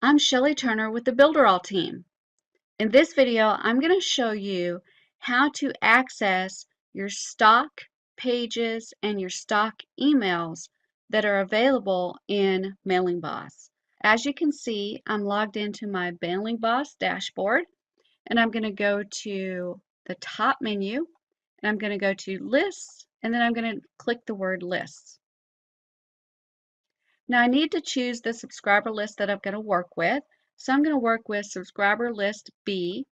I'm Shelley Turner with the Builderall team. In this video, I'm going to show you how to access your stock pages and your stock emails that are available in Mailing Boss. As you can see, I'm logged into my Mailing Boss dashboard, and I'm going to go to the top menu, and I'm going to go to Lists, and then I'm going to click the word Lists. Now I need to choose the subscriber list that I'm going to work with. So I'm going to work with subscriber list B,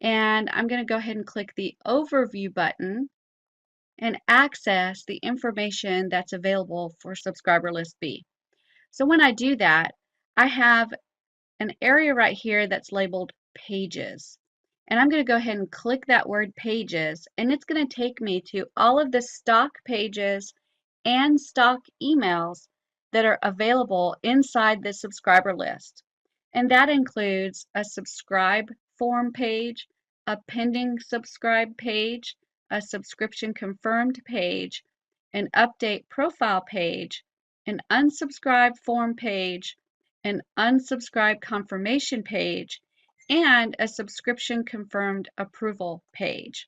and I'm going to go ahead and click the overview button and access the information that's available for subscriber list B. So when I do that, I have an area right here that's labeled pages. And I'm going to go ahead and click that word pages, and it's going to take me to all of the stock pages and stock emails that are available inside the subscriber list. And that includes a subscribe form page, a pending subscribe page, a subscription confirmed page, an update profile page, an unsubscribe form page, an unsubscribe confirmation page, and a subscription confirmed approval page.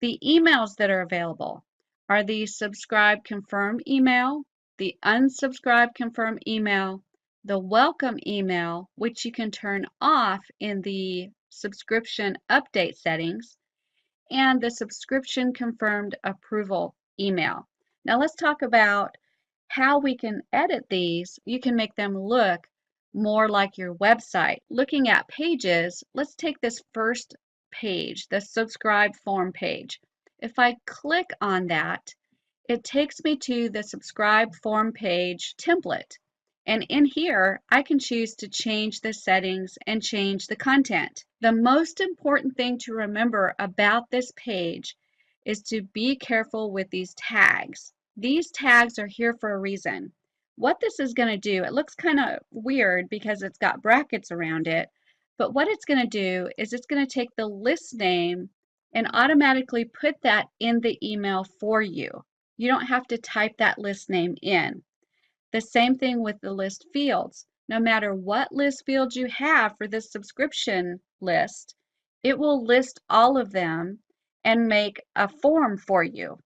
The emails that are available are the subscribe confirm email, the unsubscribe confirm email, the welcome email, which you can turn off in the subscription update settings, and the subscription confirmed approval email. Now let's talk about how we can edit these. You can make them look more like your website. Looking at pages, let's take this first page, the subscribe form page. If I click on that, it takes me to the subscribe form page template. And in here, I can choose to change the settings and change the content. The most important thing to remember about this page is to be careful with these tags. These tags are here for a reason. What this is going to do, it looks kind of weird because it's got brackets around it, but what it's going to do is it's going to take the list name and automatically put that in the email for you. You don't have to type that list name in. The same thing with the list fields. No matter what list fields you have for this subscription list, it will list all of them and make a form for you.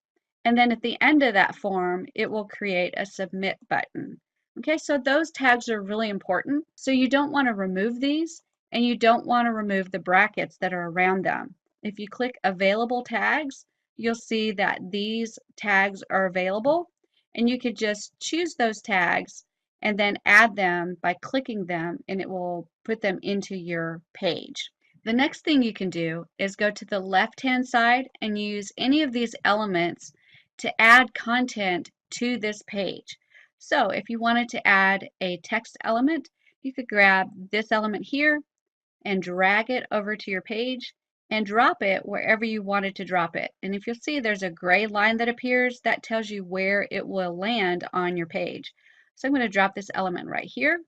And then at the end of that form, it will create a submit button. Okay, so those tags are really important. So you don't want to remove these, and you don't want to remove the brackets that are around them. If you click available tags, you'll see that these tags are available, and you could just choose those tags and then add them by clicking them, and it will put them into your page. The next thing you can do is go to the left-hand side and use any of these elements to add content to this page. So if you wanted to add a text element, you could grab this element here and drag it over to your page and drop it wherever you wanted to drop it. And if you'll see, there's a gray line that appears that tells you where it will land on your page. So I'm going to drop this element right here.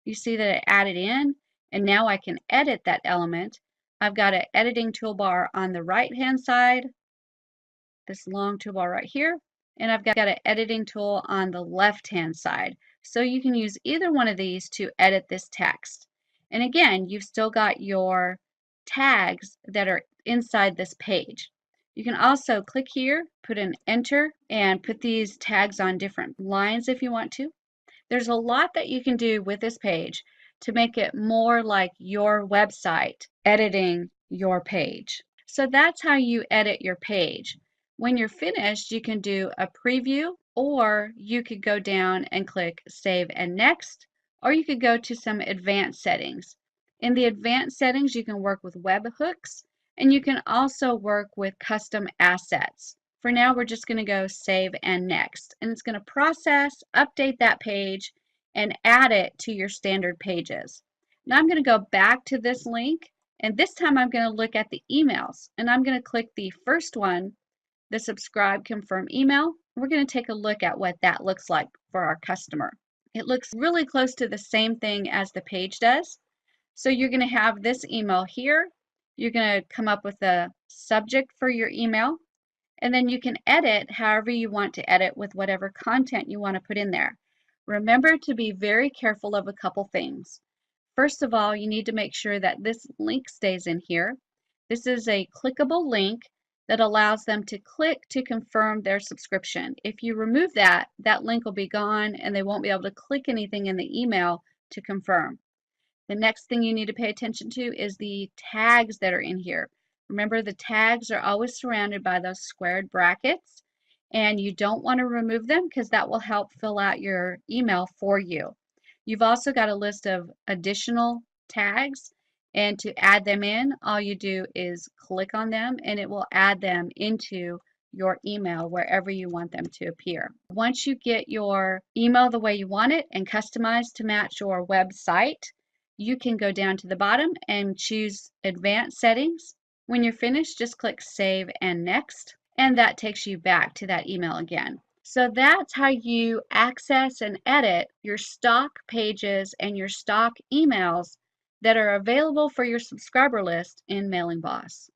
You see that it added in, and now I can edit that element. I've got an editing toolbar on the right hand side, this long toolbar right here, and I've got an editing tool on the left hand side. So you can use either one of these to edit this text. And again, you've still got your tags that are inside this page. You can also click here, put an enter, and put these tags on different lines if you want to. There's a lot that you can do with this page to make it more like your website, editing your page. So that's how you edit your page. When you're finished, you can do a preview, or you could go down and click Save and Next, or you could go to some advanced settings. In the advanced settings, you can work with webhooks, and you can also work with custom assets. For now, we're just going to go Save and Next, and it's going to process, update that page, and add it to your standard pages. Now I'm going to go back to this link, and this time I'm going to look at the emails, and I'm going to click the first one, the subscribe confirm email. We're going to take a look at what that looks like for our customer. It looks really close to the same thing as the page does. So you're going to have this email here. You're going to come up with a subject for your email, and then you can edit however you want to edit with whatever content you want to put in there. Remember to be very careful of a couple things. First of all, you need to make sure that this link stays in here. This is a clickable link that allows them to click to confirm their subscription. If you remove that, that link will be gone and they won't be able to click anything in the email to confirm. The next thing you need to pay attention to is the tags that are in here. Remember, the tags are always surrounded by those squared brackets, and you don't want to remove them because that will help fill out your email for you. You've also got a list of additional tags, and to add them in, all you do is click on them and it will add them into your email wherever you want them to appear. Once you get your email the way you want it and customized to match your website, you can go down to the bottom and choose Advanced Settings. When you're finished, just click Save and Next, and that takes you back to that email again. So that's how you access and edit your stock pages and your stock emails that are available for your subscriber list in Mailing Boss.